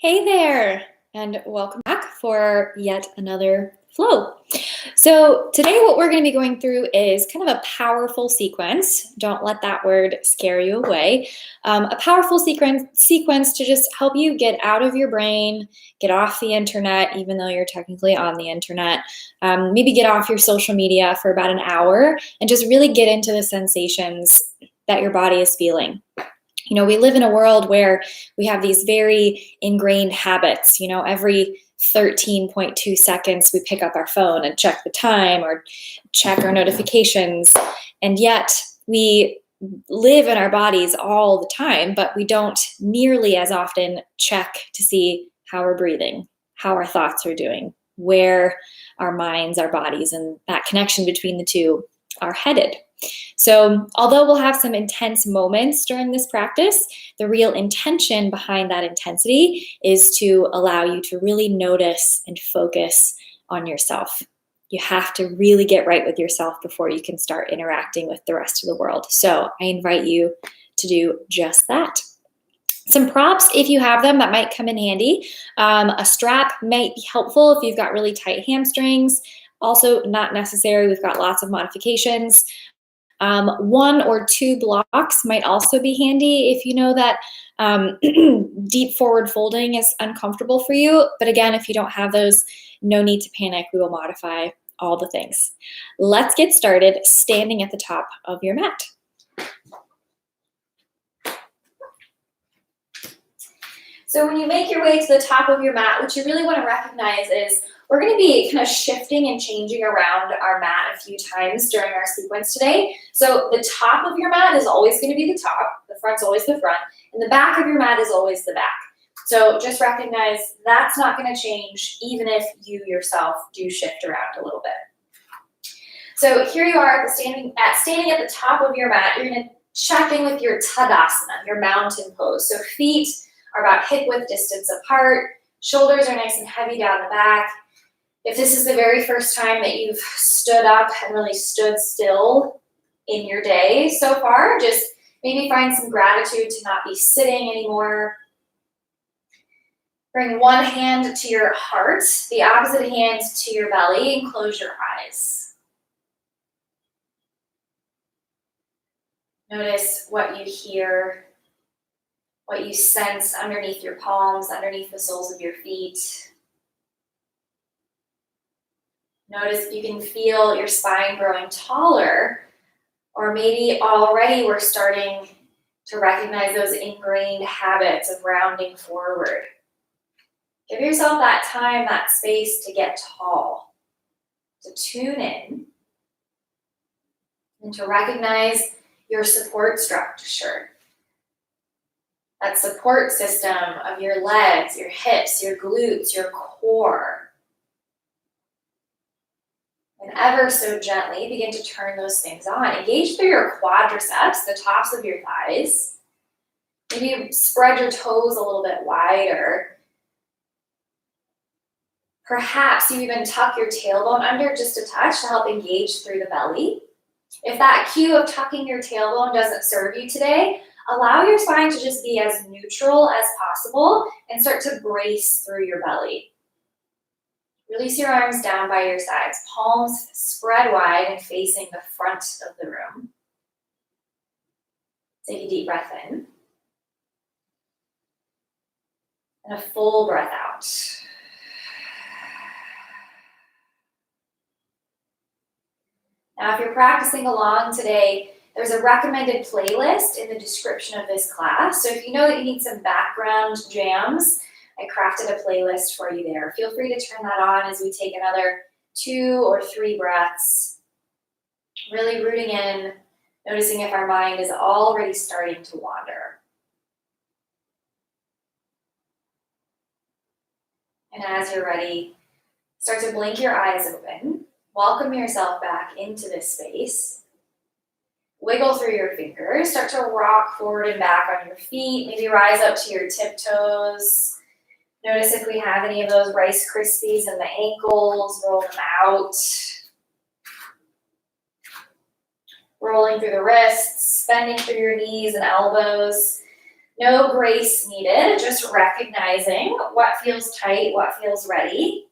Hey there, and welcome back for yet another flow. So, today, what we're going to be going through is kind of a powerful sequence. Don't let that word scare you away. A powerful sequence to just help you get out of your brain, get off the internet, even though you're technically on the internet. Maybe get off your social media for about an hour and just really get into the sensations that your body is feeling. We live in a world where we have these very ingrained habits. Every 13.2 seconds, we pick up our phone and check the time or check our notifications. And yet, we live in our bodies all the time, but we don't nearly as often check to see how we're breathing, how our thoughts are doing, where our minds, our bodies, and that connection between the two are headed. So, although we'll have some intense moments during this practice, the real intention behind that intensity is to allow you to really notice and focus on yourself. You have to really get right with yourself before you can start interacting with the rest of the world. So, I invite you to do just that. Some props, if you have them, that might come in handy. A strap might be helpful if you've got really tight hamstrings. Also, not necessary. We've got lots of modifications. One or two blocks might also be handy if you know that deep forward folding is uncomfortable for you. But again, if you don't have those, no need to panic. We will modify all the things. Let's get started standing at the top of your mat. So when you make your way to the top of your mat, what you really want to recognize is we're going to be kind of shifting and changing around our mat a few times during our sequence today. So the top of your mat is always going to be the top, the front's always the front, and the back of your mat is always the back. So just recognize that's not going to change even if you yourself do shift around a little bit. So here you are standing at the top of your mat. You're going to check in with your Tadasana, your mountain pose. So feet are about hip width distance apart. Shoulders are nice and heavy down the back. If this is the very first time that you've stood up and really stood still in your day so far, just maybe find some gratitude to not be sitting anymore. Bring one hand to your heart, the opposite hand to your belly, and close your eyes. Notice what you hear, what you sense underneath your palms, underneath the soles of your feet. Notice if you can feel your spine growing taller, or maybe already we're starting to recognize those ingrained habits of rounding forward. Give yourself that time, that space to get tall, to tune in, and to recognize your support structure. That support system of your legs, your hips, your glutes, your core. And ever so gently begin to turn those things on. Engage through your quadriceps, the tops of your thighs. Maybe spread your toes a little bit wider. Perhaps you even tuck your tailbone under just a touch to help engage through the belly. If that cue of tucking your tailbone doesn't serve you today, allow your spine to just be as neutral as possible and start to brace through your belly. Release your arms down by your sides, palms spread wide and facing the front of the room. Take a deep breath in. And a full breath out. Now, if you're practicing along today, there's a recommended playlist in the description of this class. So if you know that you need some background jams, I crafted a playlist for you there. Feel free to turn that on as we take another 2 or 3 breaths. Really rooting in, noticing if our mind is already starting to wander. And as you're ready, start to blink your eyes open. Welcome yourself back into this space. Wiggle through your fingers. Start to rock forward and back on your feet. Maybe rise up to your tiptoes. Notice if we have any of those Rice Krispies in the ankles, roll them out. Rolling through the wrists, bending through your knees and elbows. No grace needed, just recognizing what feels tight, what feels ready.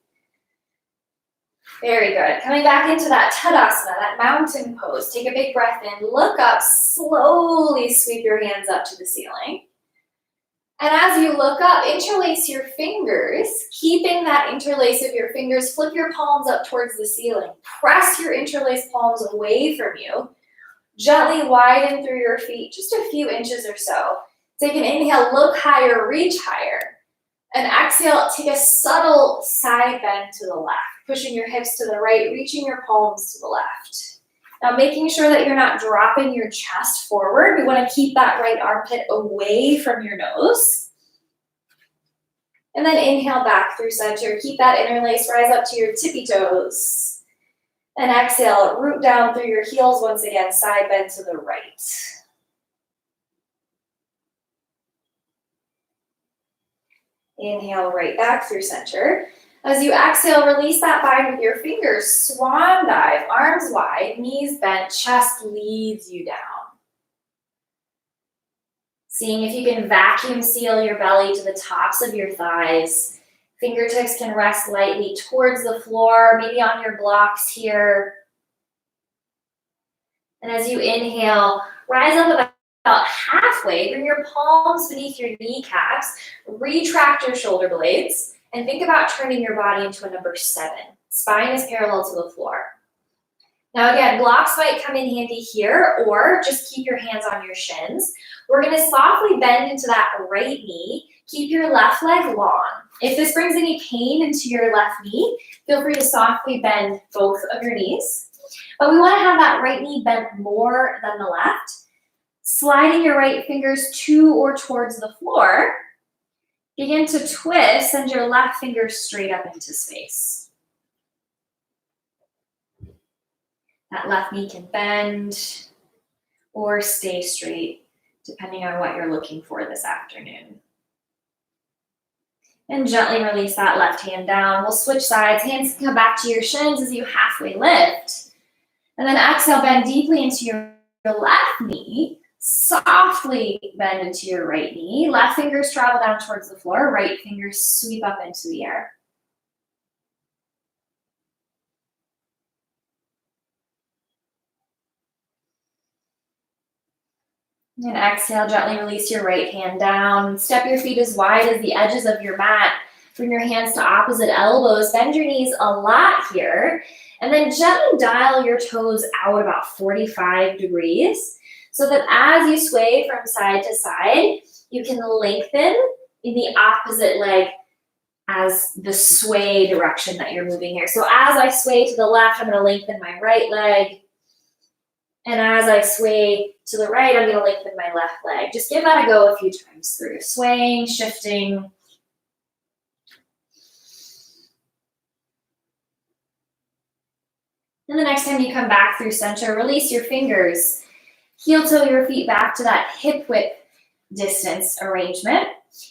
Very good. Coming back into that Tadasana, that mountain pose. Take a big breath in, look up, slowly sweep your hands up to the ceiling. And as you look up, interlace your fingers, keeping that interlace of your fingers, flip your palms up towards the ceiling. Press your interlaced palms away from you. Gently widen through your feet, just a few inches or so. Take an inhale, look higher, reach higher. And exhale, take a subtle side bend to the left, pushing your hips to the right, reaching your palms to the left. Now making sure that you're not dropping your chest forward. We want to keep that right armpit away from your nose. And then inhale back through center. Keep that interlace, rise up to your tippy toes. And exhale, root down through your heels once again, side bend to the right. Inhale right back through center. As you exhale, release that bind with your fingers. Swan dive, arms wide, knees bent, chest leads you down. Seeing if you can vacuum seal your belly to the tops of your thighs. Fingertips can rest lightly towards the floor, maybe on your blocks here. And as you inhale, rise up about halfway, bring your palms beneath your kneecaps, retract your shoulder blades, and think about turning your body into a number 7. Spine is parallel to the floor. Now again, blocks might come in handy here, or just keep your hands on your shins. We're gonna softly bend into that right knee. Keep your left leg long. If this brings any pain into your left knee, feel free to softly bend both of your knees. But we wanna have that right knee bent more than the left. Sliding your right fingers to or towards the floor. Begin to twist, send your left fingers straight up into space. That left knee can bend or stay straight, depending on what you're looking for this afternoon. And gently release that left hand down. We'll switch sides. Hands can come back to your shins as you halfway lift. And then exhale, bend deeply into your left knee. Softly bend into your right knee. Left fingers travel down towards the floor. Right fingers sweep up into the air. And exhale, gently release your right hand down. Step your feet as wide as the edges of your mat. Bring your hands to opposite elbows. Bend your knees a lot here. And then gently dial your toes out about 45 degrees. So that as you sway from side to side, you can lengthen in the opposite leg as the sway direction that you're moving here. So as I sway to the left, I'm gonna lengthen my right leg. And as I sway to the right, I'm gonna lengthen my left leg. Just give that a go a few times through. Swaying, shifting. And the next time you come back through center, release your fingers. Heel toe your feet back to that hip width distance arrangement.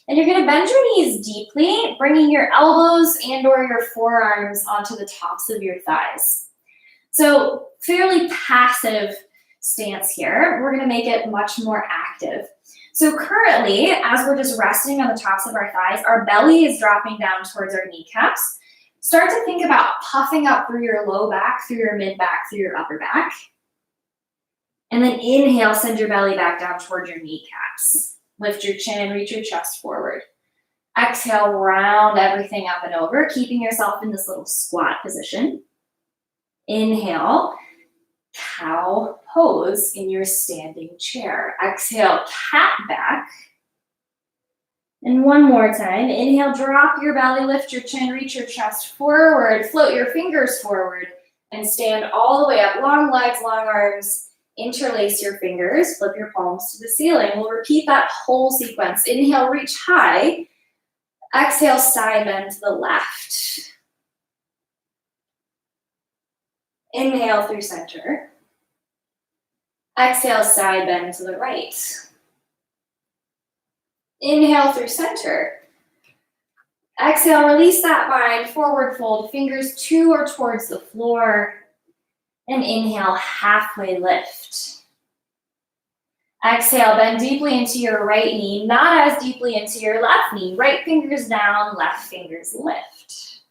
And you're gonna bend your knees deeply, bringing your elbows and or your forearms onto the tops of your thighs. So fairly passive stance here. We're gonna make it much more active. So currently, as we're just resting on the tops of our thighs, our belly is dropping down towards our kneecaps. Start to think about puffing up through your low back, through your mid back, through your upper back. And then inhale, send your belly back down toward your kneecaps. Lift your chin, reach your chest forward. Exhale, round everything up and over, keeping yourself in this little squat position. Inhale, cow pose in your standing chair. Exhale, cat back. And one more time. Inhale, drop your belly, lift your chin, reach your chest forward, float your fingers forward, and stand all the way up. Long legs, long arms. Interlace your fingers, flip your palms to the ceiling. We'll repeat that whole sequence. Inhale, reach high. Exhale, side bend to the left. Inhale through center. Exhale, side bend to the right. Inhale through center. Exhale, release that bind, forward fold, fingers to or towards the floor. And inhale, halfway lift. Exhale, bend deeply into your right knee, not as deeply into your left knee. Right fingers down, left fingers lift.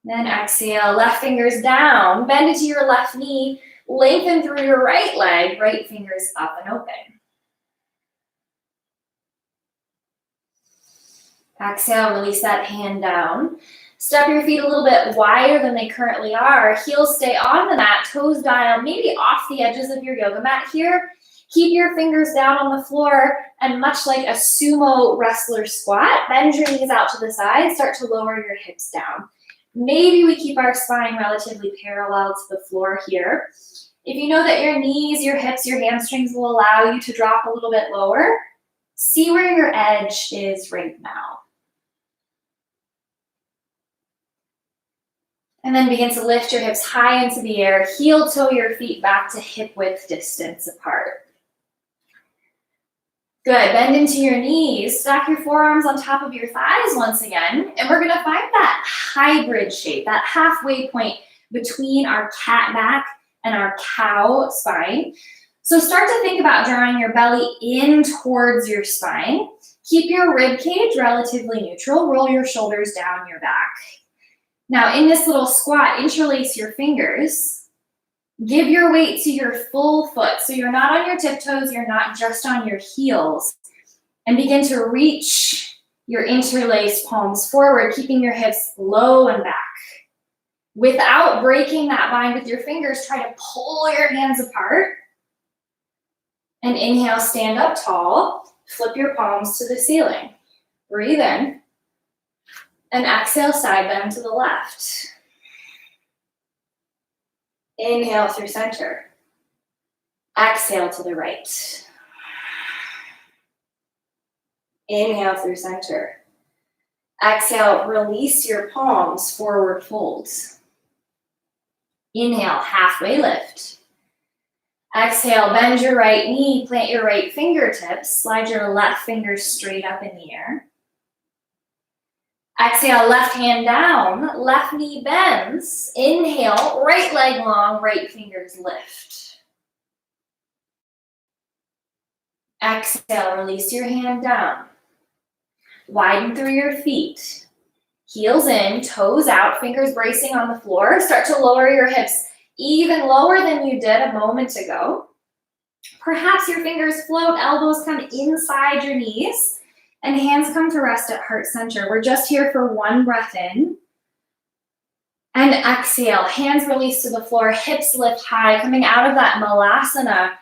Then exhale, left fingers down, bend into your left knee, lengthen through your right leg, right fingers up and open. Exhale, release that hand down. Step your feet a little bit wider than they currently are. Heels stay on the mat, toes dial maybe off the edges of your yoga mat here. Keep your fingers down on the floor, and much like a sumo wrestler squat, bend your knees out to the side, start to lower your hips down. Maybe we keep our spine relatively parallel to the floor here. If you know that your knees, your hips, your hamstrings will allow you to drop a little bit lower, see where your edge is right now. And then begin to lift your hips high into the air, heel toe your feet back to hip width distance apart. Good, bend into your knees, stack your forearms on top of your thighs once again, and we're gonna find that hybrid shape, that halfway point between our cat back and our cow spine. So start to think about drawing your belly in towards your spine. Keep your rib cage relatively neutral, roll your shoulders down your back. Now in this little squat, interlace your fingers. Give your weight to your full foot. So you're not on your tiptoes, you're not just on your heels. And begin to reach your interlaced palms forward, keeping your hips low and back. Without breaking that bind with your fingers, try to pull your hands apart. And inhale, stand up tall. Flip your palms to the ceiling. Breathe in. And exhale, side bend to the left. Inhale through center. Exhale to the right. Inhale through center. Exhale, release your palms, forward folds. Inhale, halfway lift. Exhale, bend your right knee, plant your right fingertips, slide your left fingers straight up in the air. Exhale, left hand down, left knee bends. Inhale, right leg long, right fingers lift. Exhale, release your hand down. Widen through your feet. Heels in, toes out, fingers bracing on the floor. Start to lower your hips even lower than you did a moment ago. Perhaps your fingers float, elbows come inside your knees, and hands come to rest at heart center. We're just here for one breath in. And exhale, hands release to the floor, hips lift high, coming out of that malasana,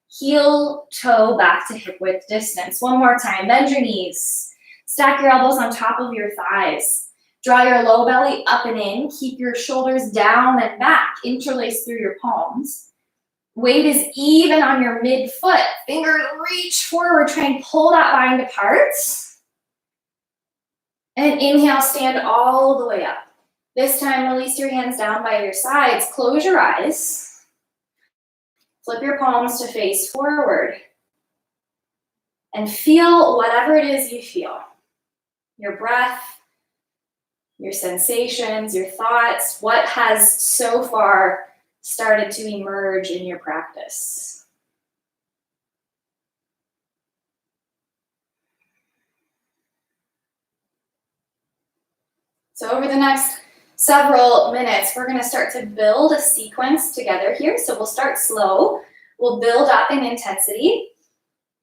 heel toe back to hip width distance. One more time, bend your knees. Stack your elbows on top of your thighs. Draw your low belly up and in. Keep your shoulders down and back. Interlace through your palms. Weight is even on your midfoot. Fingers reach forward. Try and pull that bind apart. And inhale, stand all the way up. This time, release your hands down by your sides. Close your eyes. Flip your palms to face forward. And feel whatever it is you feel. Your breath, your sensations, your thoughts, what has so far started to emerge in your practice. So over the next several minutes, we're going to start to build a sequence together here. So we'll start slow. We'll build up in intensity.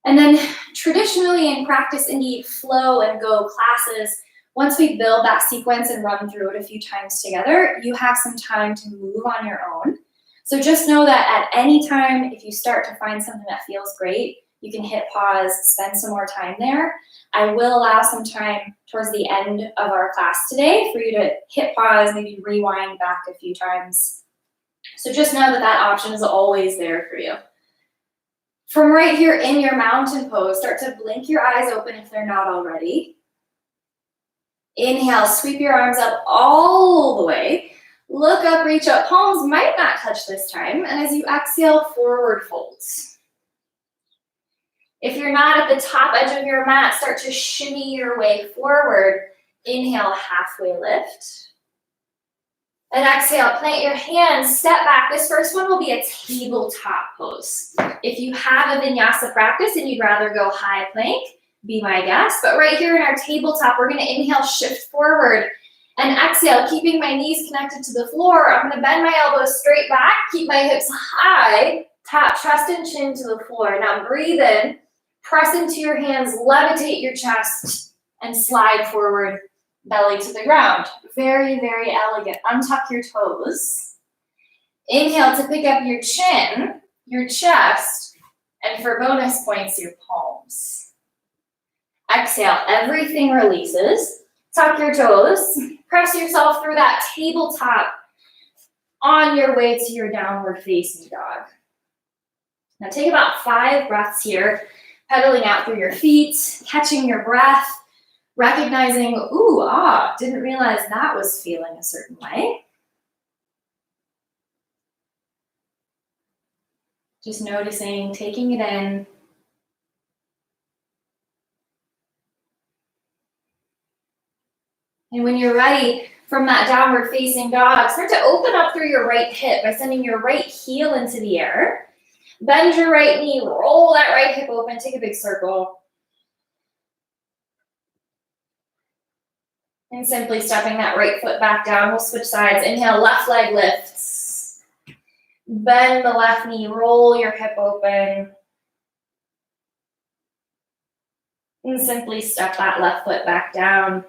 And then traditionally in practice indie flow and go classes, once we build that sequence and run through it a few times together, you have some time to move on your own. So just know that at any time, if you start to find something that feels great, you can hit pause, spend some more time there. I will allow some time towards the end of our class today for you to hit pause, maybe rewind back a few times. So just know that that option is always there for you. From right here in your mountain pose, start to blink your eyes open if they're not already. Inhale, sweep your arms up all the way. Look up, reach up. Palms might not touch this time. And as you exhale, forward folds. If you're not at the top edge of your mat, start to shimmy your way forward. Inhale, halfway lift. And exhale, plant your hands, step back. This first one will be a tabletop pose. If you have a vinyasa practice and you'd rather go high plank, be my guest. But right here in our tabletop, we're gonna inhale, shift forward, and exhale, keeping my knees connected to the floor. I'm gonna bend my elbows straight back, keep my hips high, tap chest and chin to the floor. Now breathe in, press into your hands, levitate your chest, and slide forward, belly to the ground. Very, very elegant. Untuck your toes. Inhale to pick up your chin, your chest, and for bonus points, your palms. Exhale, everything releases. Tuck your toes. Press yourself through that tabletop on your way to your downward facing dog. Now take about 5 breaths here, pedaling out through your feet, catching your breath, recognizing, ooh, didn't realize that was feeling a certain way. Just noticing, taking it in. And when you're ready from that downward facing dog, start to open up through your right hip by sending your right heel into the air. Bend your right knee, roll that right hip open, take a big circle. And simply stepping that right foot back down. We'll switch sides. Inhale, left leg lifts. Bend the left knee, roll your hip open. And simply step that left foot back down.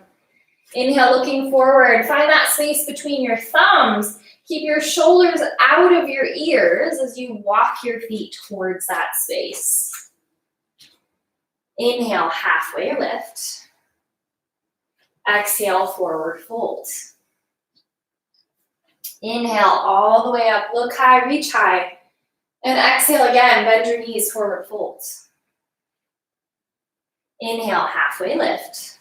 Inhale, looking forward. Find that space between your thumbs. Keep your shoulders out of your ears as you walk your feet towards that space. Inhale, halfway lift. Exhale, forward fold. Inhale all the way up, look high, reach high. And exhale again, bend your knees, forward fold. Inhale, halfway lift.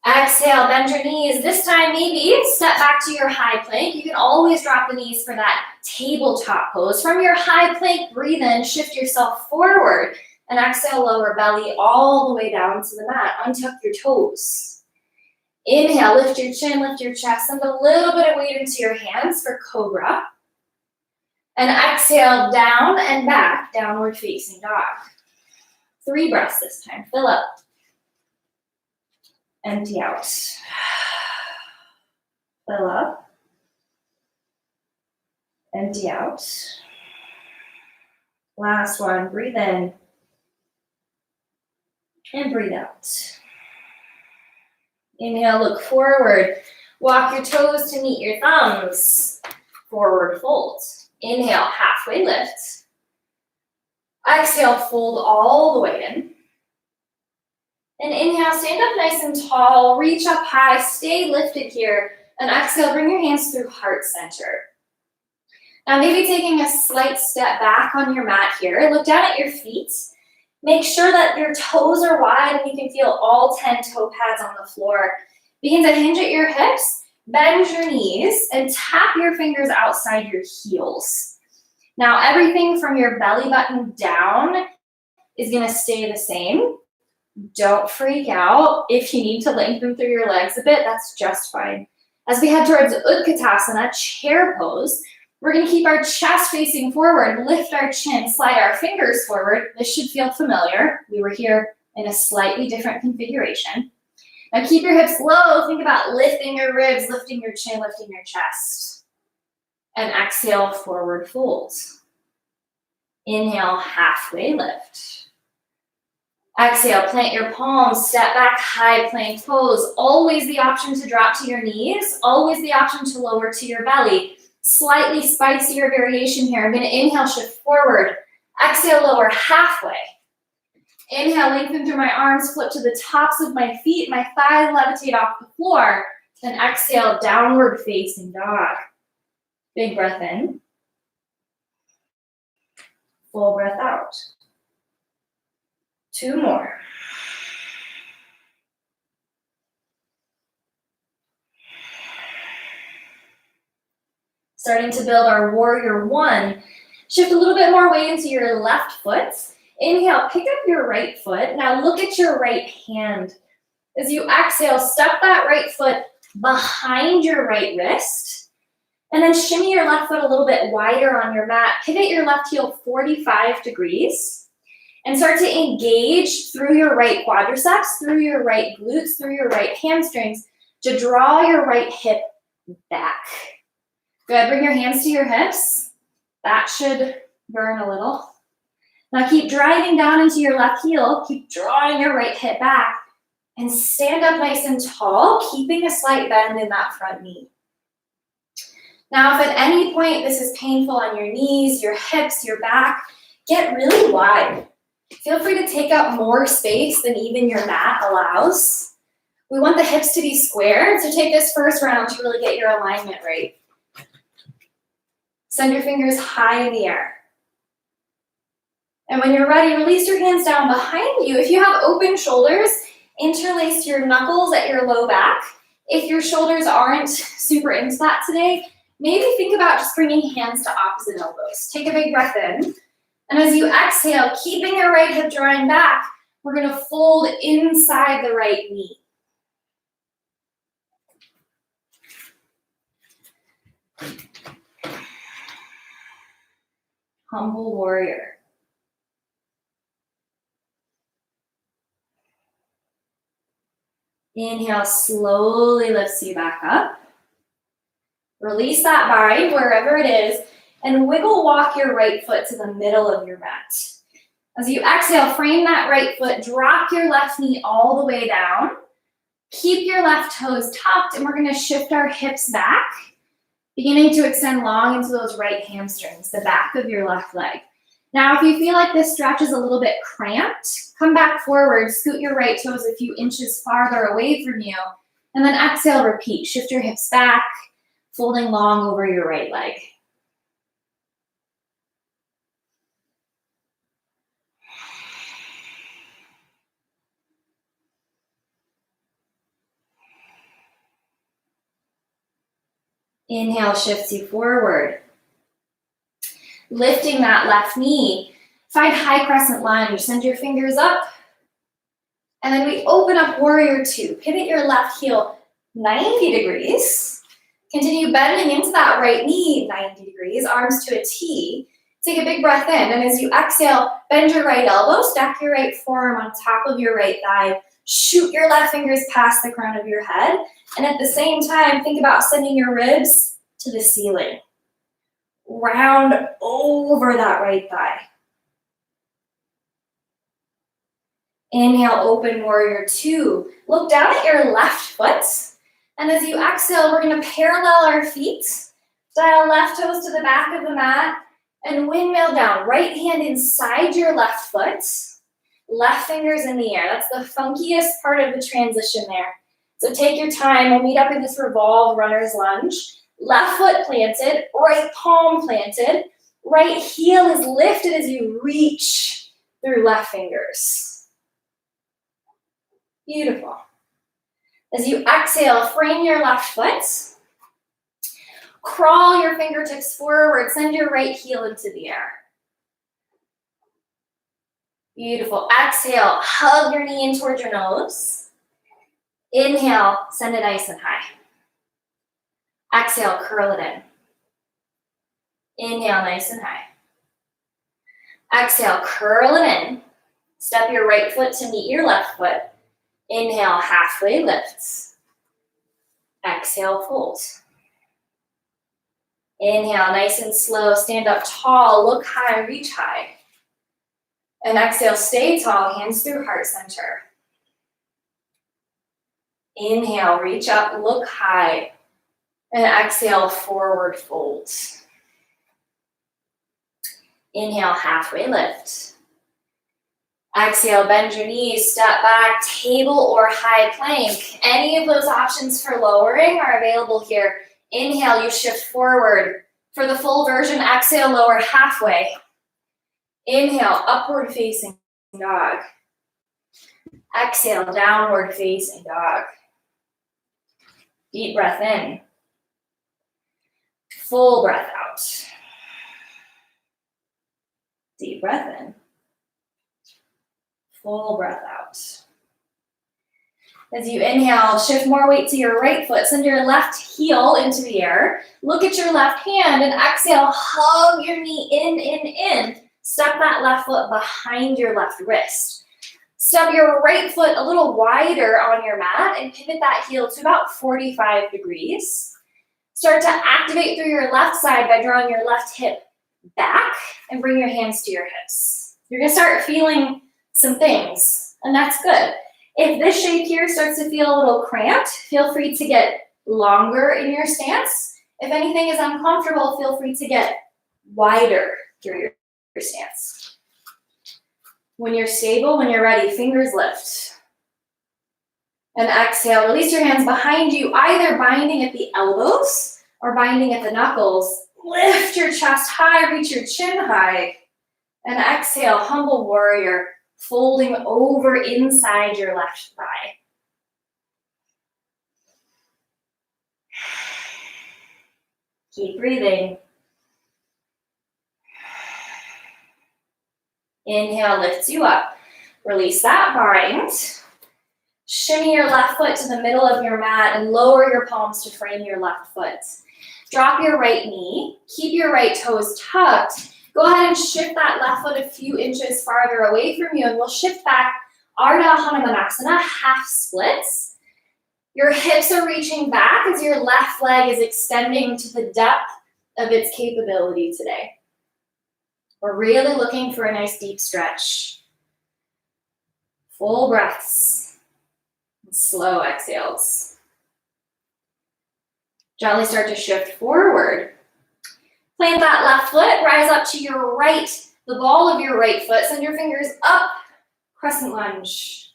Exhale, bend your knees. This time maybe step back to your high plank. You can always drop the knees for that tabletop pose. From your high plank, breathe in, shift yourself forward. And exhale, lower belly all the way down to the mat. Untuck your toes. Inhale, lift your chin, lift your chest, send a little bit of weight into your hands for cobra. And exhale, down and back, downward facing dog. 3 breaths this time. Fill up. Empty out. Fill up. Empty out. Last one. Breathe in. And breathe out. Inhale, look forward. Walk your toes to meet your thumbs. Forward fold. Inhale, halfway lift. Exhale, fold all the way in. And inhale, stand up nice and tall. Reach up high. Stay lifted here. And exhale, bring your hands through heart center. Now maybe taking a slight step back on your mat here. Look down at your feet. Make sure that your toes are wide and you can feel all 10 toe pads on the floor. Begin to hinge at your hips, bend your knees, and tap your fingers outside your heels. Now everything from your belly button down is gonna stay the same. Don't freak out. If you need to lengthen through your legs a bit, that's just fine. As we head towards Utkatasana, chair pose, we're gonna keep our chest facing forward, lift our chin, slide our fingers forward. This should feel familiar. We were here in a slightly different configuration. Now keep your hips low. Think about lifting your ribs, lifting your chin, lifting your chest. And exhale, forward fold. Inhale, halfway lift. Exhale, plant your palms, step back, high plank pose. Always the option to drop to your knees. Always the option to lower to your belly. Slightly spicier variation here. I'm going to inhale, shift forward. Exhale, lower halfway. Inhale, lengthen through my arms, flip to the tops of my feet. My thighs levitate off the floor. Then exhale, downward facing dog. Big breath in. Full breath out. 2 more. Starting to build our warrior 1. Shift a little bit more weight into your left foot. Inhale, pick up your right foot. Now look at your right hand. As you exhale, step that right foot behind your right wrist. And then shimmy your left foot a little bit wider on your mat. Pivot your left heel 45 degrees and start to engage through your right quadriceps, through your right glutes, through your right hamstrings to draw your right hip back. Good, bring your hands to your hips. That should burn a little. Now keep driving down into your left heel, keep drawing your right hip back, and stand up nice and tall, keeping a slight bend in that front knee. Now, if at any point this is painful on your knees, your hips, your back, get really wide. Feel free to take up more space than even your mat allows. We want the hips to be squared, so take this first round to really get your alignment right. Send your fingers high in the air. And when you're ready, release your hands down behind you. If you have open shoulders, interlace your knuckles at your low back. If your shoulders aren't super into that today, maybe think about just bringing hands to opposite elbows. Take a big breath in. And as you exhale, keeping your right hip drawing back, we're going to fold inside the right knee. Humble warrior. Inhale, slowly lifts you back up. Release that bind wherever it is, and wiggle walk your right foot to the middle of your mat. As you exhale, frame that right foot, drop your left knee all the way down. Keep your left toes tucked, and we're going to shift our hips back, beginning to extend long into those right hamstrings, the back of your left leg. Now, if you feel like this stretch is a little bit cramped, come back forward, scoot your right toes a few inches farther away from you, and then exhale, repeat. Shift your hips back, folding long over your right leg. Inhale shifts you forward. Lifting that left knee, find high crescent lunge. Send your fingers up. And then we open up warrior two. Pivot your left heel 90 degrees. Continue bending into that right knee 90 degrees, arms to a T. Take a big breath in. And as you exhale, bend your right elbow, stack your right forearm on top of your right thigh. Shoot your left fingers past the crown of your head. And at the same time, think about sending your ribs to the ceiling. Round over that right thigh. Inhale, open warrior two. Look down at your left foot. And as you exhale, we're going to parallel our feet. Dial left toes to the back of the mat and windmill down. Right hand inside your left foot. Left fingers in the air. That's the funkiest part of the transition there. So take your time. We'll meet up in this revolve runner's lunge. Left foot planted, right palm planted. Right heel is lifted as you reach through left fingers. Beautiful. As you exhale, frame your left foot. Crawl your fingertips forward. Send your right heel into the air. Beautiful. Exhale, hug your knee in towards your nose. Inhale, send it nice and high. Exhale, curl it in. Inhale, nice and high. Exhale, curl it in. Step your right foot to meet your left foot. Inhale, halfway lifts. Exhale, fold. Inhale, nice and slow. Stand up tall, look high, reach high. And exhale, stay tall, hands through heart center. Inhale, reach up, look high. And exhale, forward fold. Inhale, halfway lift. Exhale, bend your knees, step back, table or high plank. Any of those options for lowering are available here. Inhale, you shift forward. For the full version, exhale, lower halfway. Inhale, upward facing dog. Exhale, downward facing dog. Deep breath in. Full breath out. Deep breath in. Full breath out. As you inhale, shift more weight to your right foot. Send your left heel into the air. Look at your left hand and exhale, hug your knee in. Step that left foot behind your left wrist. Step your right foot a little wider on your mat and pivot that heel to about 45 degrees. Start to activate through your left side by drawing your left hip back and bring your hands to your hips. You're gonna start feeling some things, and that's good. If this shape here starts to feel a little cramped, feel free to get longer in your stance. If anything is uncomfortable, feel free to get wider through your stance. When you're stable, when you're ready, fingers lift. And exhale, release your hands behind you, either binding at the elbows or binding at the knuckles. Lift your chest high, reach your chin high. And exhale, humble warrior, folding over inside your left thigh. Keep breathing. Inhale lifts you up. Release that bind. Shimmy your left foot to the middle of your mat and lower your palms to frame your left foot. Drop your right knee. Keep your right toes tucked. Go ahead and shift that left foot a few inches farther away from you, and we'll shift back Ardha Hanumanasana, half splits. Your hips are reaching back as your left leg is extending to the depth of its capability today. We're really looking for a nice deep stretch. Full breaths and slow exhales. Gently start to shift forward. Plant that left foot, rise up to your right, the ball of your right foot. Send your fingers up, crescent lunge.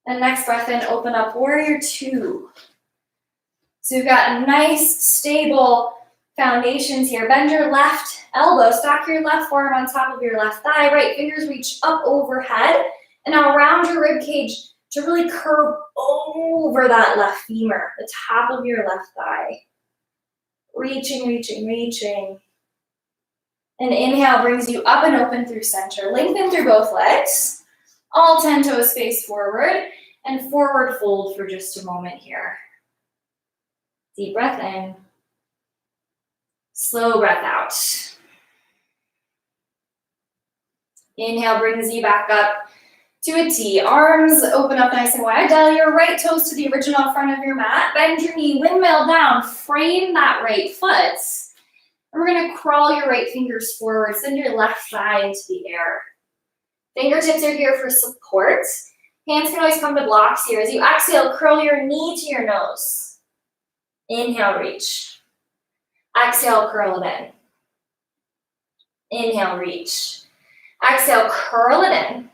And next breath in, open up, warrior two. So you've got nice, stable foundations here. Bend your left elbow, stack your left forearm on top of your left thigh. Right fingers reach up overhead. And now around your rib cage to really curve over that left femur, the top of your left thigh. Reaching. And inhale brings you up and open through center. Lengthen through both legs. All 10 toes face forward. And forward fold for just a moment here. Deep breath in. Slow breath out. Inhale brings you back up to a T. Arms open up nice and wide. Dial your right toes to the original front of your mat. Bend your knee, windmill down. Frame that right foot. And we're going to crawl your right fingers forward. Send your left thigh into the air. Fingertips are here for support. Hands can always come to blocks here. As you exhale, curl your knee to your nose. Inhale, reach. Exhale, curl it in. Inhale, reach. Exhale, curl it in.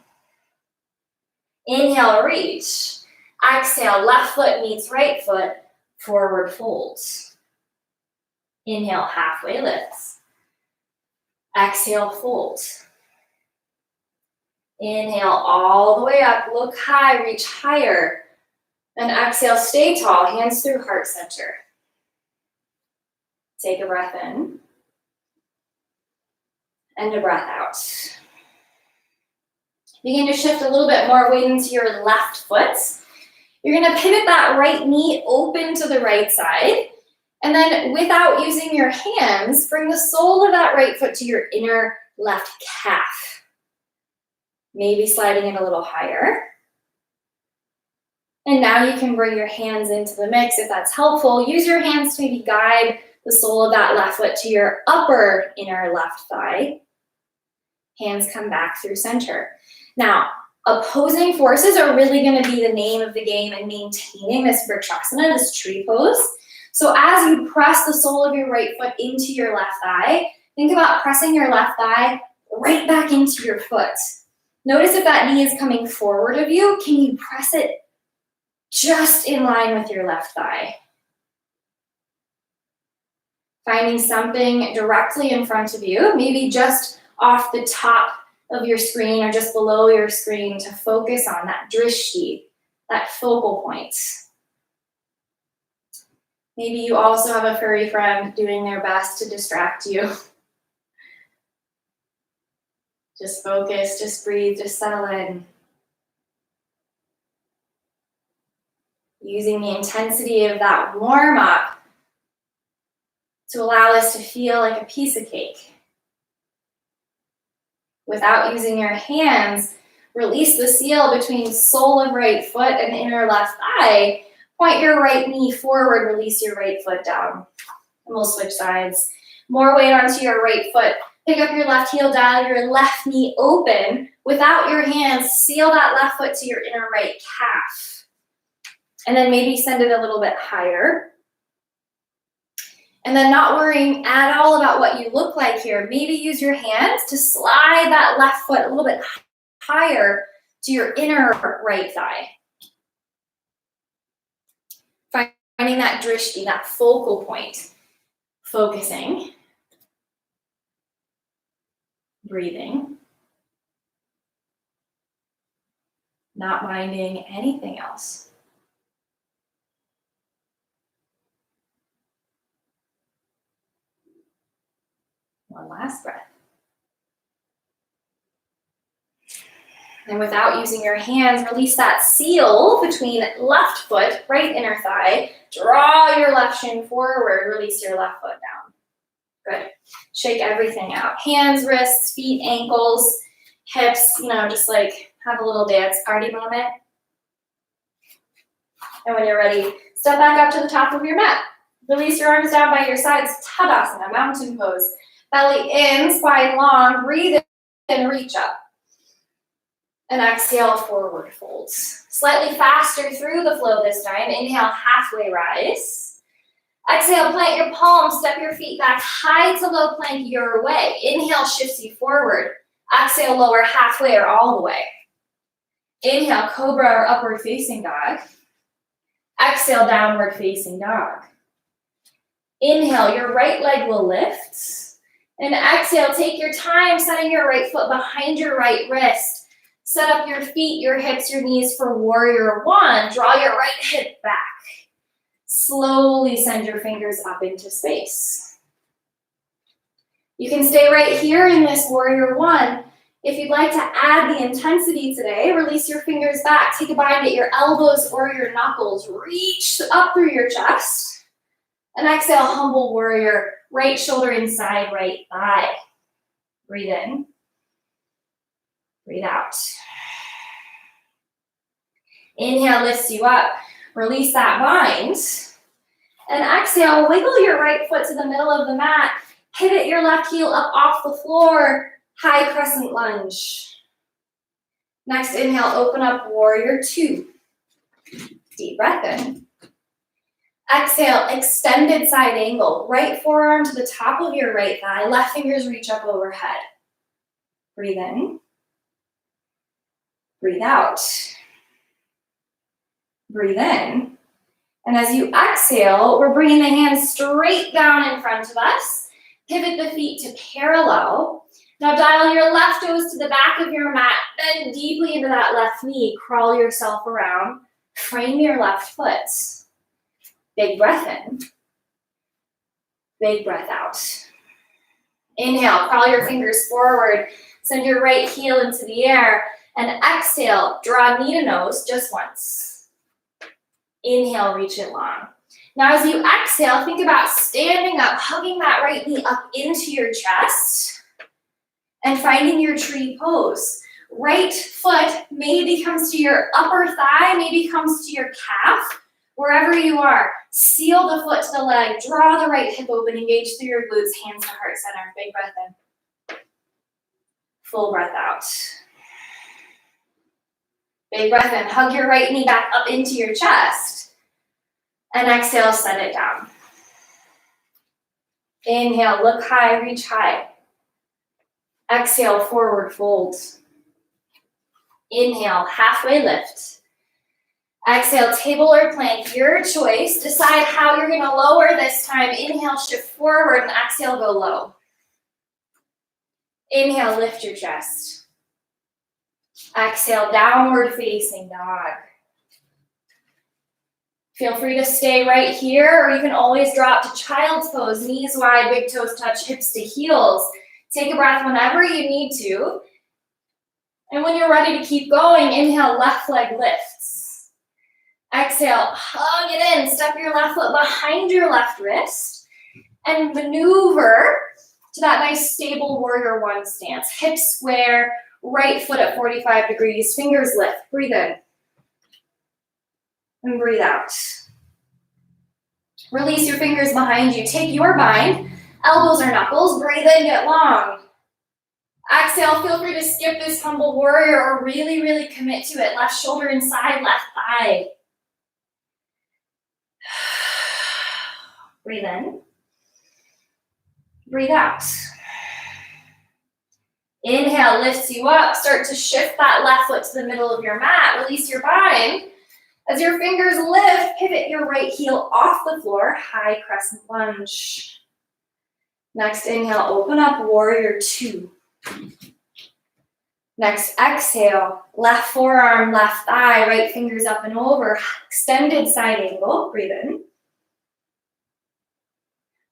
Inhale, reach. Exhale, left foot meets right foot, forward folds. Inhale, halfway lifts. Exhale, fold. Inhale all the way up, look high, reach higher. And exhale, stay tall, hands through heart center. Take a breath in. And a breath out. Begin to shift a little bit more weight into your left foot. You're gonna pivot that right knee open to the right side. And then without using your hands, bring the sole of that right foot to your inner left calf. Maybe sliding it a little higher. And now you can bring your hands into the mix if that's helpful. Use your hands to maybe guide the sole of that left foot to your upper inner left thigh. Hands come back through center. Now, opposing forces are really going to be the name of the game in maintaining this Vrikshasana, this tree pose. So as you press the sole of your right foot into your left thigh, think about pressing your left thigh right back into your foot. Notice if that knee is coming forward of you, can you press it just in line with your left thigh? Finding something directly in front of you, maybe just off the top of your screen or just below your screen to focus on that drishti, that focal point. Maybe you also have a furry friend doing their best to distract you. Just focus, just breathe, just settle in. Using the intensity of that warm up to allow this to feel like a piece of cake. Without using your hands, release the seal between sole of right foot and inner left thigh. Point your right knee forward, release your right foot down. And we'll switch sides. More weight onto your right foot. Pick up your left heel, dial your left knee open. Without your hands, seal that left foot to your inner right calf. And then maybe send it a little bit higher. And then not worrying at all about what you look like here. Maybe use your hands to slide that left foot a little bit higher to your inner right thigh. Finding that drishti, that focal point. Focusing. Breathing. Not minding anything else. One last breath. And without using your hands, release that seal between left foot, right inner thigh. Draw your left shin forward, release your left foot down. Good. Shake everything out. Hands, wrists, feet, ankles, hips, just like have a little dance party moment. And when you're ready, step back up to the top of your mat. Release your arms down by your sides, Tadasana, mountain pose. Belly in, spine long, breathe in, reach up. And exhale, forward folds. Slightly faster through the flow this time. Inhale, halfway rise. Exhale, plant your palms, step your feet back, high to low plank your way. Inhale, shifts you forward. Exhale, lower halfway or all the way. Inhale, cobra or upward facing dog. Exhale, downward facing dog. Inhale, your right leg will lift. And exhale, take your time setting your right foot behind your right wrist. Set up your feet, your hips, your knees for warrior one. Draw your right hip back. Slowly send your fingers up into space. You can stay right here in this warrior one. If you'd like to add the intensity today, release your fingers back. Take a bind at your elbows or your knuckles. Reach up through your chest. And exhale, humble warrior. Right shoulder inside, right thigh. Breathe in. Breathe out. Inhale lifts you up. Release that bind. And exhale, wiggle your right foot to the middle of the mat. Pivot your left heel up off the floor. High crescent lunge. Next inhale, open up warrior two. Deep breath in. Exhale, extended side angle. Right forearm to the top of your right thigh. Left fingers reach up overhead. Breathe in. Breathe out. Breathe in. And as you exhale, we're bringing the hands straight down in front of us. Pivot the feet to parallel. Now dial your left toes to the back of your mat. Bend deeply into that left knee. Crawl yourself around. Frame your left foot. Big breath in. Big breath out. Inhale, crawl your fingers forward. Send your right heel into the air. And exhale, draw knee to nose just once. Inhale, reach it long. Now as you exhale, think about standing up, hugging that right knee up into your chest, and finding your tree pose. Right foot maybe comes to your upper thigh, maybe comes to your calf. Wherever you are, seal the foot to the leg, draw the right hip open, engage through your glutes, hands to heart center. Big breath in. Full breath out. Big breath in. Hug your right knee back up into your chest. And exhale, set it down. Inhale, look high, reach high. Exhale, forward fold. Inhale, halfway lift. Exhale, table or plank, your choice. Decide how you're going to lower this time. Inhale, shift forward, and exhale, go low. Inhale, lift your chest. Exhale, downward facing dog. Feel free to stay right here, or you can always drop to child's pose. Knees wide, big toes touch, hips to heels. Take a breath whenever you need to. And when you're ready to keep going, inhale, left leg lifts. Exhale, hug it in. Step your left foot behind your left wrist and maneuver to that nice stable warrior one stance. Hips square, right foot at 45 degrees, fingers lift. Breathe in and breathe out. Release your fingers behind you. Take your bind, elbows or knuckles. Breathe in, get long. Exhale, feel free to skip this humble warrior or really, really commit to it. Left shoulder inside, left thigh. Breathe in. Breathe out. Inhale, lifts you up. Start to shift that left foot to the middle of your mat. Release your bind. As your fingers lift, pivot your right heel off the floor. High crescent lunge. Next inhale, open up, warrior two. Next exhale, left forearm, left thigh, right fingers up and over. Extended side angle. Breathe in.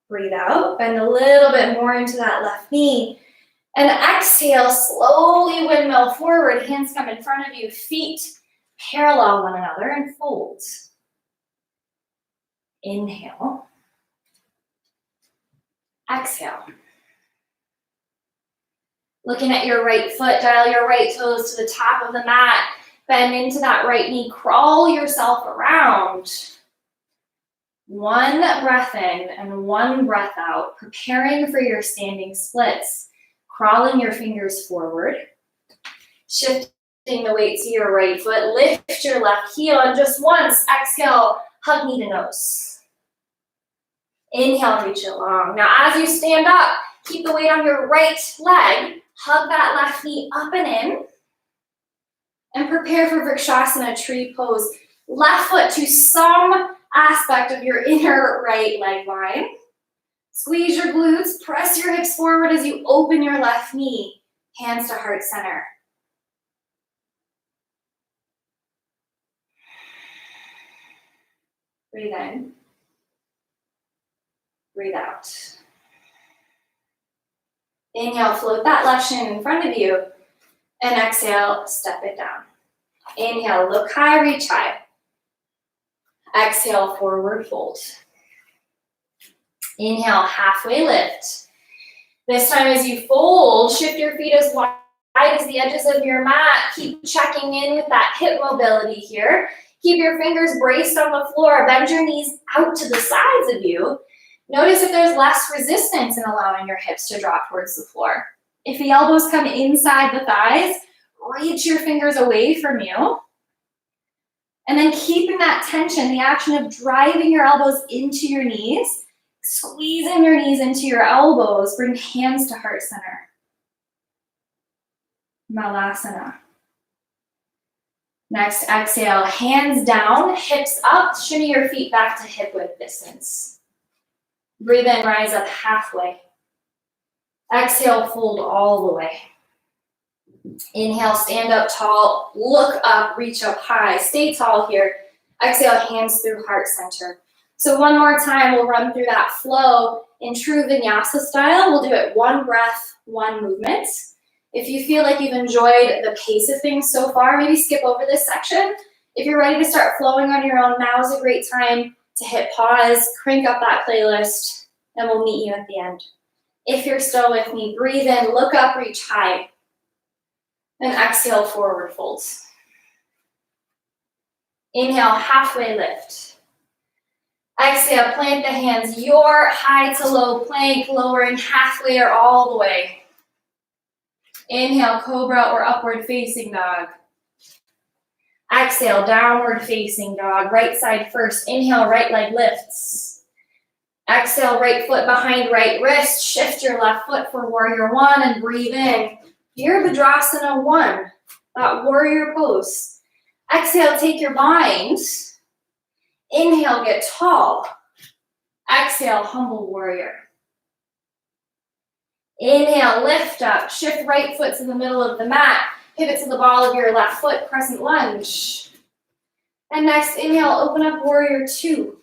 Breathe out. Bend a little bit more into that left knee. And exhale, slowly windmill forward. Hands come in front of you. Feet parallel one another and fold. Inhale. Exhale. Looking at your right foot, dial your right toes to the top of the mat. Bend into that right knee. Crawl yourself around. One breath in and one breath out. Preparing for your standing splits. Crawling your fingers forward. Shifting the weight to your right foot. Lift your left heel and just once, exhale, hug knee to nose. Inhale, reach it long. Now as you stand up, keep the weight on your right leg. Hug that left knee up and in. And prepare for Vrikshasana, tree pose. Left foot to some aspect of your inner right leg line. Squeeze your glutes, press your hips forward as you open your left knee. Hands to heart center. Breathe in. Breathe out. Inhale, float that left shin in front of you. And exhale, step it down. Inhale, look high, reach high. Exhale, forward fold. Inhale, halfway lift. This time as you fold, shift your feet as wide as the edges of your mat. Keep checking in with that hip mobility here. Keep your fingers braced on the floor. Bend your knees out to the sides of you. Notice if there's less resistance in allowing your hips to drop towards the floor. If the elbows come inside the thighs, reach your fingers away from you. And then keeping that tension, the action of driving your elbows into your knees, squeezing your knees into your elbows, bring hands to heart center. Malasana. Next, exhale, hands down, hips up, shimmy your feet back to hip width distance. Breathe in, rise up halfway. Exhale, fold all the way. Inhale, stand up tall, look up, reach up high. Stay tall here. Exhale, hands through heart center. So one more time, we'll run through that flow in true vinyasa style. We'll do it one breath, one movement. If you feel like you've enjoyed the pace of things so far, maybe skip over this section. If you're ready to start flowing on your own, now's a great time to hit pause, crank up that playlist, and we'll meet you at the end. If you're still with me, breathe in, look up, reach high. Then exhale, forward fold. Inhale, halfway lift. Exhale, plant the hands, your high to low plank, lowering halfway or all the way. Inhale, cobra or upward facing dog. Exhale, downward facing dog, right side first. Inhale, right leg lifts. Exhale, right foot behind right wrist. Shift your left foot for warrior one and breathe in. Virabhadrasana 1, that warrior pose. Exhale, take your bind. Inhale, get tall. Exhale, humble warrior. Inhale, lift up. Shift right foot to the middle of the mat. Pivot to the ball of your left foot, crescent lunge. And next, inhale, open up warrior 2.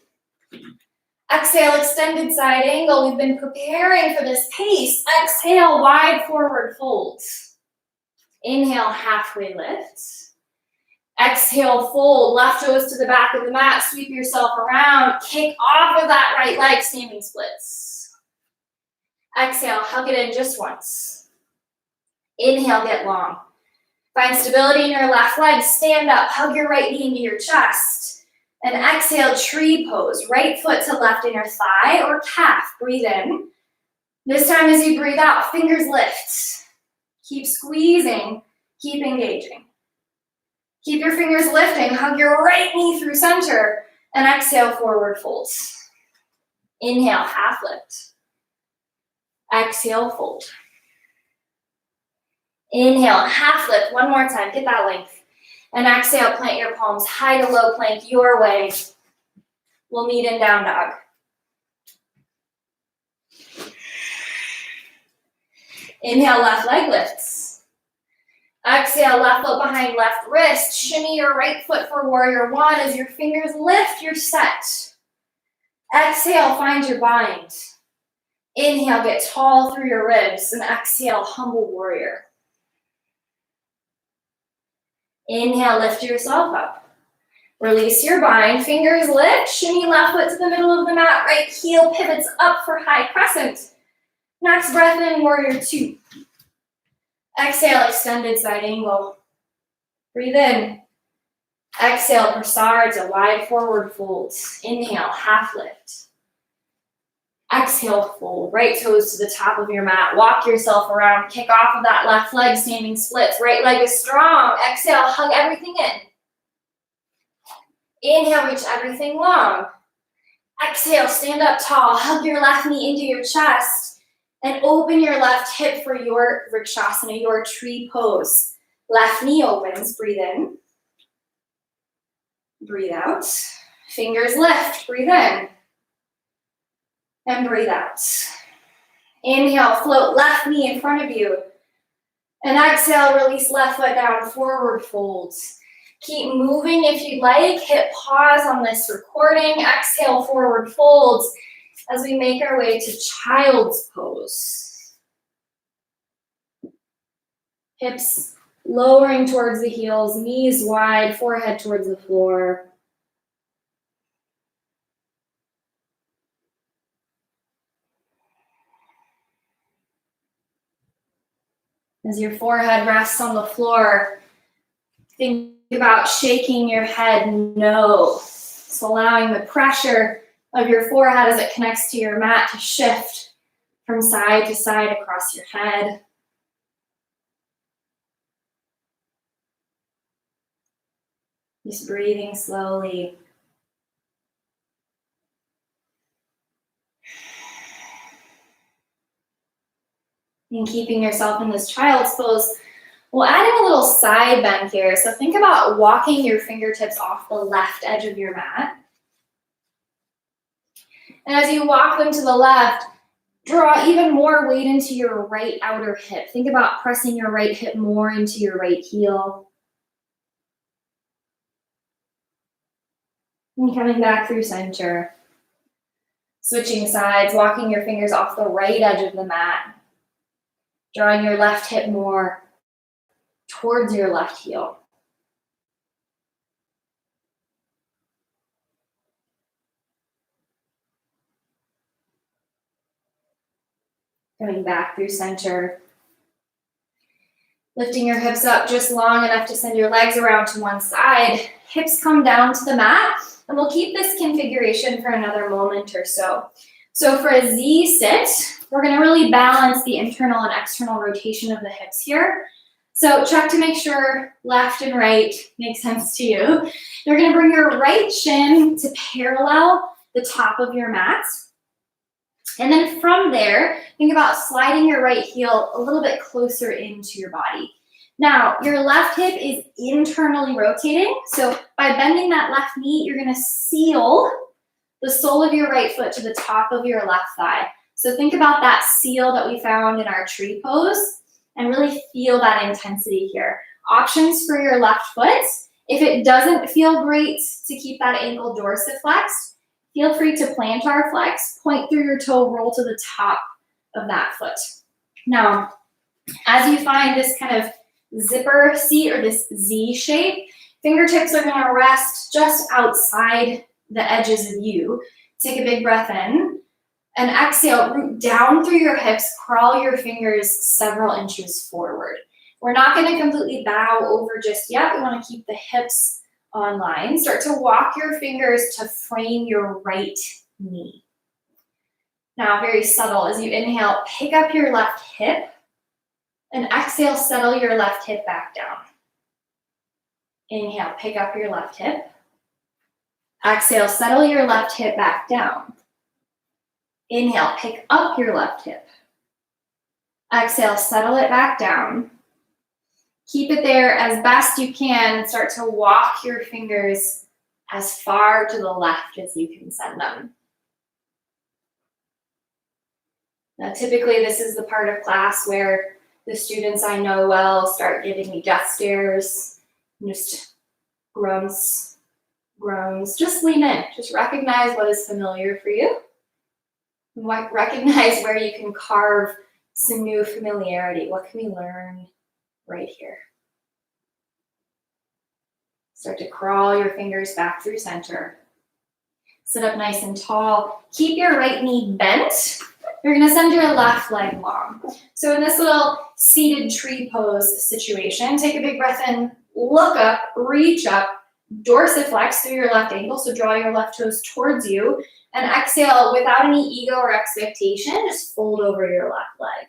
Exhale, extended side angle. We've been preparing for this pace. Exhale, wide forward fold. Inhale, halfway lift. Exhale, fold, left toes to the back of the mat, sweep yourself around, kick off of that right leg, standing splits. Exhale, hug it in just once. Inhale, get long. Find stability in your left leg, stand up, hug your right knee into your chest. And exhale, tree pose, right foot to left inner thigh or calf, breathe in. This time as you breathe out, fingers lift. Keep squeezing, keep engaging. Keep your fingers lifting, hug your right knee through center, and exhale, forward fold. Inhale, half lift. Exhale, fold. Inhale, half lift, one more time, get that length. And exhale, plant your palms, high to low plank your way. We'll meet in down dog. Inhale, left leg lifts. Exhale, left foot behind left wrist. Shimmy your right foot for warrior one. As your fingers lift, you're set. Exhale, find your bind. Inhale, get tall through your ribs. And exhale, humble warrior. Inhale, lift yourself up. Release your bind, fingers lift, shimmy left foot to the middle of the mat, right heel pivots up for high crescent. Next breath in, warrior two. Exhale, extended side angle. Breathe in. Exhale, prasad to wide forward fold. Inhale, half lift. Exhale, fold. Right toes to the top of your mat. Walk yourself around. Kick off of that left leg, standing splits. Right leg is strong. Exhale, hug everything in. Inhale, reach everything long. Exhale, stand up tall. Hug your left knee into your chest. And open your left hip for your vrikshasana, your tree pose. Left knee opens. Breathe in. Breathe out. Fingers lift. Breathe in. And breathe out. Inhale, float left knee in front of you. And exhale, release left foot down, forward fold. Keep moving if you'd like. Hit pause on this recording. Exhale, forward folds as we make our way to child's pose. Hips lowering towards the heels, knees wide, forehead towards the floor. As your forehead rests on the floor, think about shaking your head no. So allowing the pressure of your forehead as it connects to your mat to shift from side to side across your head. Just breathing slowly. And keeping yourself in this child's pose, we'll add in a little side bend here. So think about walking your fingertips off the left edge of your mat. And as you walk them to the left, draw even more weight into your right outer hip. Think about pressing your right hip more into your right heel. And coming back through center. Switching sides, walking your fingers off the right edge of the mat. Drawing your left hip more towards your left heel. Coming back through center. Lifting your hips up just long enough to send your legs around to one side. Hips come down to the mat, and we'll keep this configuration for another moment or so. So for a Z sit, we're going to really balance the internal and external rotation of the hips here. So check to make sure left and right make sense to you. You're going to bring your right shin to parallel the top of your mat. And then from there, think about sliding your right heel a little bit closer into your body. Now, your left hip is internally rotating. So by bending that left knee, you're going to seal the sole of your right foot to the top of your left thigh. So think about that seal that we found in our tree pose and really feel that intensity here. Options for your left foot. If it doesn't feel great to keep that ankle dorsiflexed, feel free to plantar flex, point through your toe, roll to the top of that foot. Now, as you find this kind of zipper seat or this Z shape, Fingertips are gonna rest just outside the edges of you. Take a big breath in, and exhale, root down through your hips, crawl your fingers several inches forward. We're not gonna completely bow over just yet. We wanna keep the hips on line. Start to walk your fingers to frame your right knee. Now, very subtle, as you inhale, pick up your left hip, and exhale, settle your left hip back down. Inhale, pick up your left hip. Exhale, settle your left hip back down. Inhale, pick up your left hip. Exhale, settle it back down. Keep it there as best you can and start to walk your fingers as far to the left as you can send them. Now, typically this is the part of class where the students I know well start giving me death stares, just grunts, groans. Just lean in. Just recognize what is familiar for you. Recognize where you can carve some new familiarity. What can we learn right here? Start to crawl your fingers back through center. Sit up nice and tall. Keep your right knee bent. You're gonna send your left leg long. So in this little seated tree pose situation, take a big breath in, look up, reach up, dorsiflex through your left ankle, so draw your left toes towards you, and exhale without any ego or expectation, just fold over your left leg.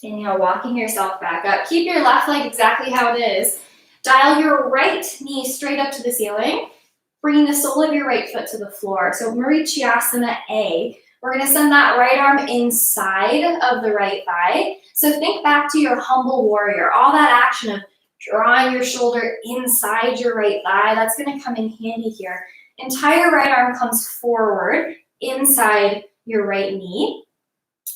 Inhale, walking yourself back up. Keep your left leg exactly how it is. Dial your right knee straight up to the ceiling, bringing the sole of your right foot to the floor. So Marichyasana A. We're gonna send that right arm inside of the right thigh. So think back to your humble warrior, all that action of drawing your shoulder inside your right thigh. That's gonna come in handy here. Entire right arm comes forward inside your right knee.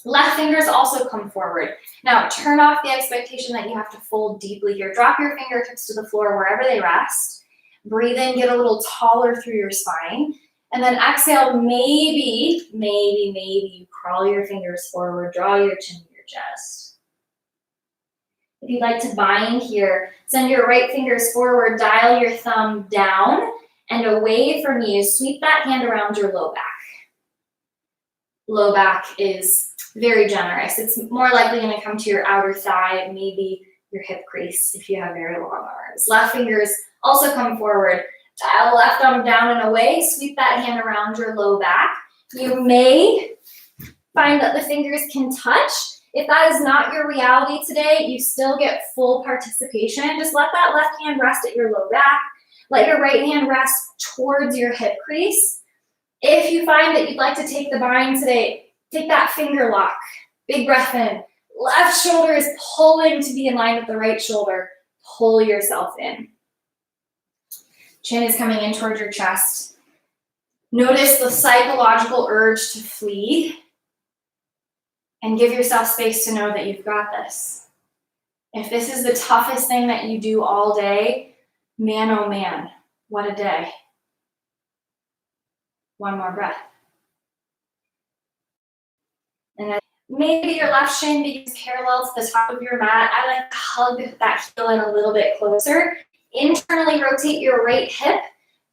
Left fingers also come forward. Now, turn off the expectation that you have to fold deeply here. Drop your fingertips to the floor wherever they rest. Breathe in, get a little taller through your spine. And then exhale, maybe you crawl your fingers forward, draw your chin to your chest. If you'd like to bind here, send your right fingers forward, dial your thumb down and away from you. Sweep that hand around your low back. Low back is very generous. It's more likely going to come to your outer thigh, maybe your hip crease if you have very long arms. Left fingers also come forward. Dial left arm down and away. Sweep that hand around your low back. You may find that the fingers can touch. If that is not your reality today, you still get full participation. Just let that left hand rest at your low back. Let your right hand rest towards your hip crease. If you find that you'd like to take the bind today, take that finger lock. Big breath in. Left shoulder is pulling to be in line with the right shoulder. Pull yourself in. Chin is coming in towards your chest. Notice the psychological urge to flee and give yourself space to know that you've got this. If this is the toughest thing that you do all day, man, oh man, what a day. One more breath. And then maybe your left shin begins parallel to the top of your mat. I like to hug that heel in a little bit closer. Internally rotate your right hip,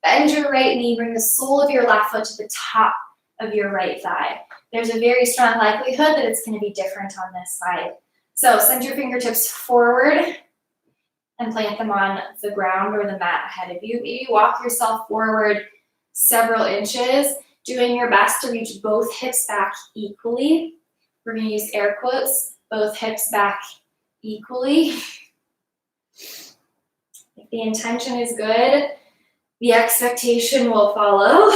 bend your right knee, bring the sole of your left foot to the top of your right thigh. There's a very strong likelihood that it's going to be different on this side. So send your fingertips forward and plant them on the ground or the mat ahead of you. Maybe walk yourself forward several inches, doing your best to reach both hips back equally. We're going to use air quotes, both hips back equally. If the intention is good, the expectation will follow.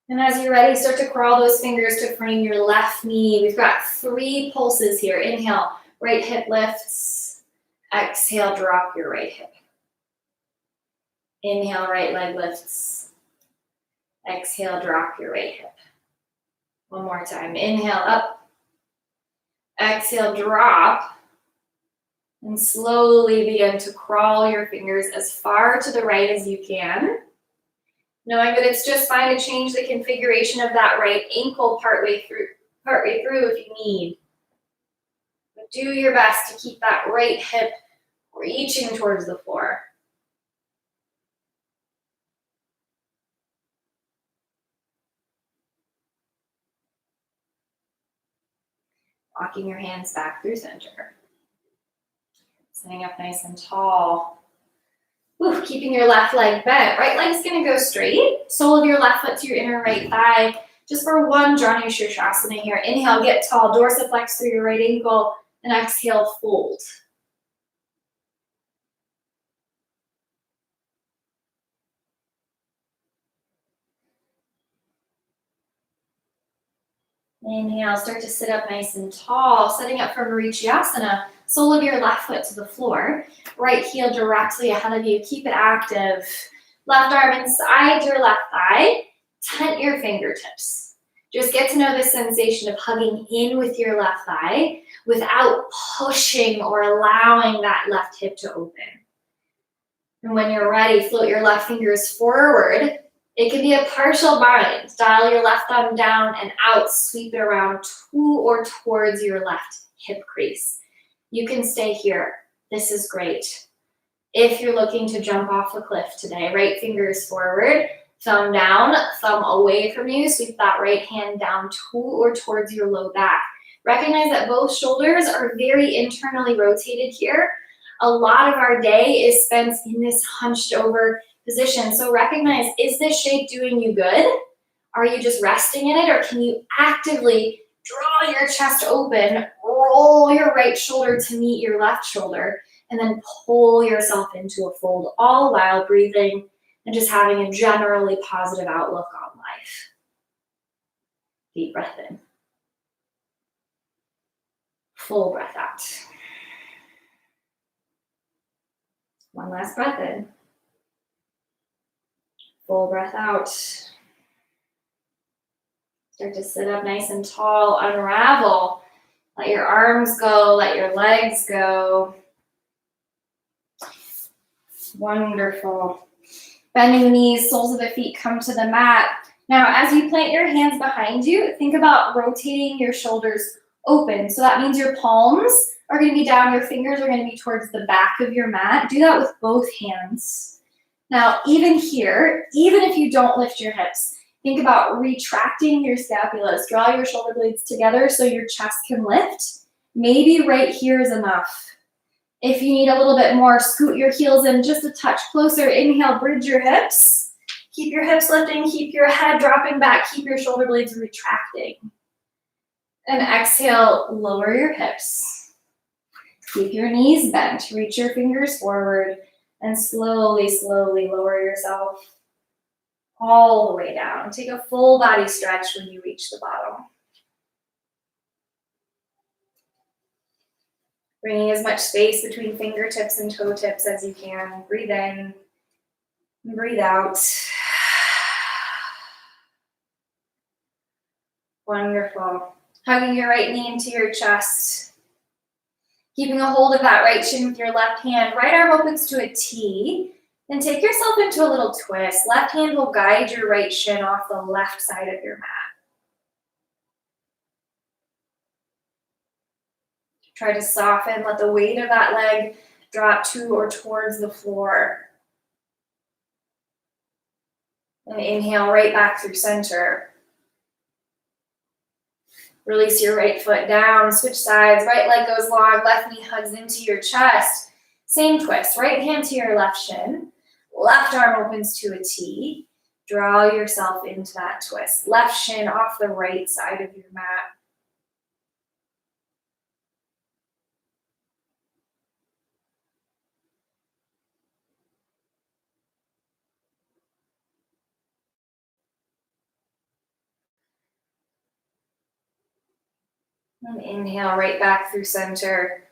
And as you're ready, start to crawl those fingers to frame your left knee. We've got 3 pulses here. Inhale, right hip lifts. Exhale, drop your right hip. Inhale, right leg lifts. Exhale, drop your right hip. One more time. Inhale, up. Exhale, drop. And slowly begin to crawl your fingers as far to the right as you can. Knowing that it's just fine to change the configuration of that right ankle partway through if you need. But do your best to keep that right hip reaching towards the floor. Walking your hands back through center. Sitting up nice and tall. Ooh, keeping your left leg bent. Right leg's gonna go straight. Sole of your left foot to your inner right thigh. Just for one Janu Shirshasana here. Inhale, get tall, dorsiflex through your right ankle, and exhale, fold. Inhale, start to sit up nice and tall, setting up for Marichiyasana. Sole of your left foot to the floor. Right heel directly ahead of you. Keep it active. Left arm inside your left thigh. Tent your fingertips. Just get to know this sensation of hugging in with your left thigh without pushing or allowing that left hip to open. And when you're ready, float your left fingers forward. It can be a partial bind. Dial your left thumb down and out. Sweep it around to or towards your left hip crease. You can stay here. This is great. If you're looking to jump off a cliff today, right fingers forward, thumb down, thumb away from you. Sweep that right hand down to or towards your low back. Recognize that both shoulders are very internally rotated here. A lot of our day is spent in this hunched over position. So recognize, is this shape doing you good? Are you just resting in it, or can you actively draw your chest open, roll your right shoulder to meet your left shoulder, and then pull yourself into a fold, all while breathing and just having a generally positive outlook on life. Deep breath in. Full breath out. One last breath in. Full breath out. Start to sit up nice and tall, unravel. Let your arms go, let your legs go. Wonderful. Bending the knees, soles of the feet come to the mat. Now, as you plant your hands behind you, think about rotating your shoulders open. So that means your palms are going to be down, your fingers are going to be towards the back of your mat. Do that with both hands. Now, even here, even if you don't lift your hips, think about retracting your scapulas. Draw your shoulder blades together so your chest can lift. Maybe right here is enough. If you need a little bit more, scoot your heels in just a touch closer. Inhale, bridge your hips. Keep your hips lifting, keep your head dropping back, keep your shoulder blades retracting. And exhale, lower your hips. Keep your knees bent, reach your fingers forward, and slowly, slowly lower yourself all the way down. Take a full body stretch when you reach the bottom. Bringing as much space between fingertips and toe tips as you can. Breathe in, and breathe out. Wonderful. Hugging your right knee into your chest. Keeping a hold of that right shin with your left hand. Right arm opens to a T. Then take yourself into a little twist. Left hand will guide your right shin off the left side of your mat. Try to soften, let the weight of that leg drop to or towards the floor. And inhale right back through center. Release your right foot down, switch sides, right leg goes long, left knee hugs into your chest. Same twist, right hand to your left shin, left arm opens to a T. Draw yourself into that twist. Left shin off the right side of your mat. And inhale right back through center.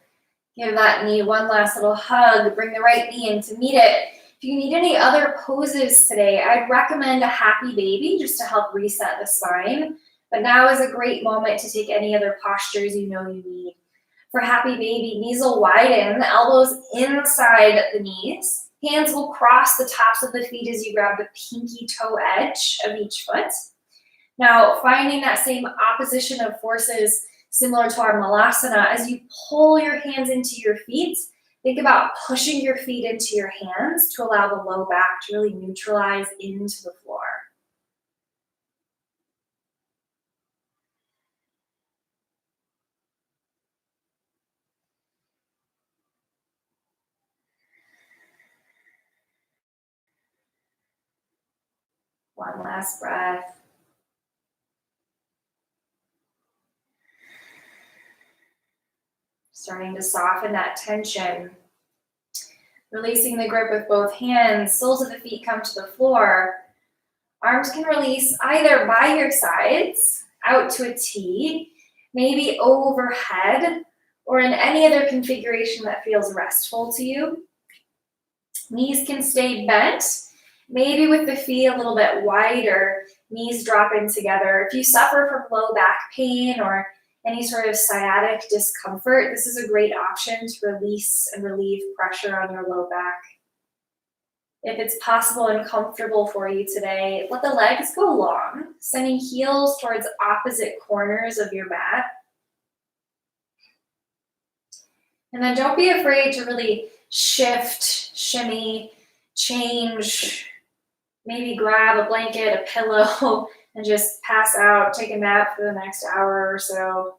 Give that knee one last little hug. Bring the right knee in to meet it. If you need any other poses today, I'd recommend a happy baby just to help reset the spine. But now is a great moment to take any other postures you know you need. For happy baby, knees will widen, elbows inside the knees. Hands will cross the tops of the feet as you grab the pinky toe edge of each foot. Now, finding that same opposition of forces similar to our malasana, as you pull your hands into your feet, think about pushing your feet into your hands to allow the low back to really neutralize into the floor. One last breath. Starting to soften that tension. Releasing the grip with both hands, soles of the feet come to the floor. Arms can release either by your sides, out to a T, maybe overhead, or in any other configuration that feels restful to you. Knees can stay bent, maybe with the feet a little bit wider, knees drop in together. If you suffer from low back pain or any sort of sciatic discomfort, this is a great option to release and relieve pressure on your low back. If it's possible and comfortable for you today, let the legs go long, sending heels towards opposite corners of your mat. And then don't be afraid to really shift, shimmy, change, maybe grab a blanket, a pillow, and just pass out, take a nap for the next hour or so.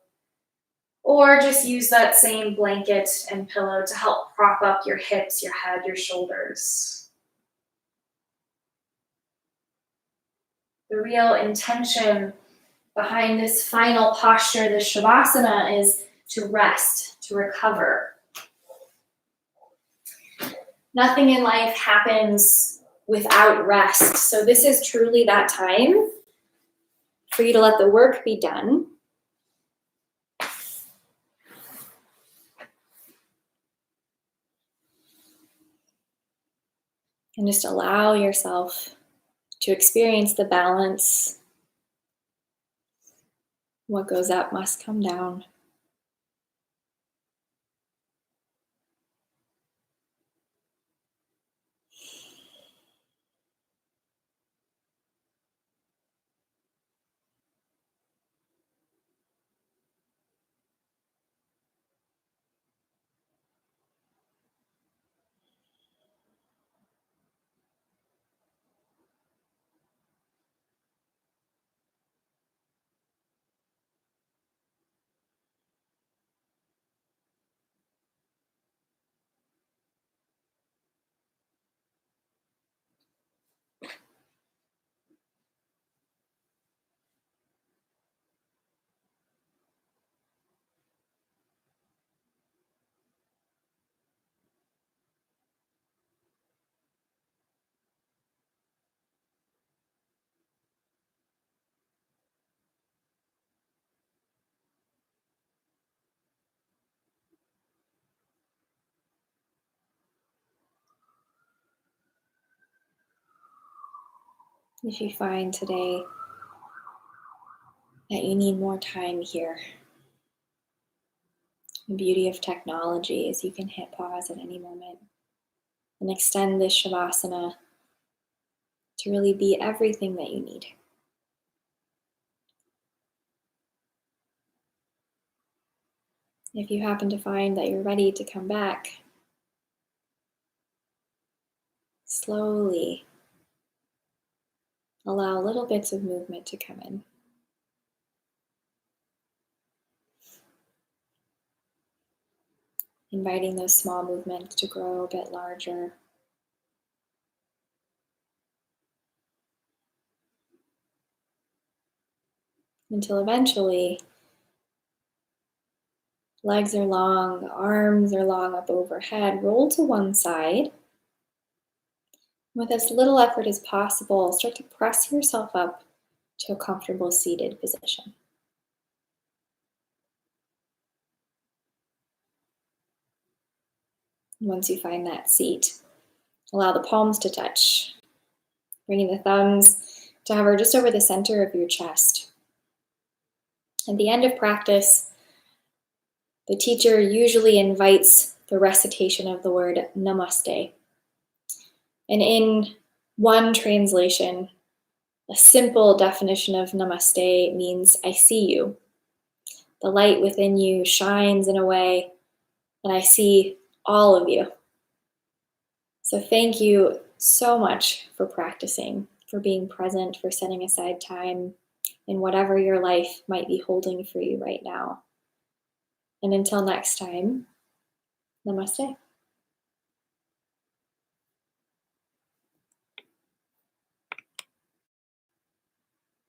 Or just use that same blanket and pillow to help prop up your hips, your head, your shoulders. The real intention behind this final posture, this Shavasana, is to rest, to recover. Nothing in life happens without rest. So this is truly that time for you to let the work be done. And just allow yourself to experience the balance. What goes up must come down. If you find today that you need more time here, the beauty of technology is you can hit pause at any moment and extend this Shavasana to really be everything that you need. If you happen to find that you're ready to come back, slowly allow little bits of movement to come in. Inviting those small movements to grow a bit larger. Until eventually, legs are long, arms are long up overhead, roll to one side. With as little effort as possible, start to press yourself up to a comfortable seated position. Once you find that seat, allow the palms to touch, bringing the thumbs to hover just over the center of your chest. At the end of practice, the teacher usually invites the recitation of the word namaste. And in one translation, a simple definition of namaste means I see you. The light within you shines in a way that I see all of you. So thank you so much for practicing, for being present, for setting aside time in whatever your life might be holding for you right now. And until next time, namaste.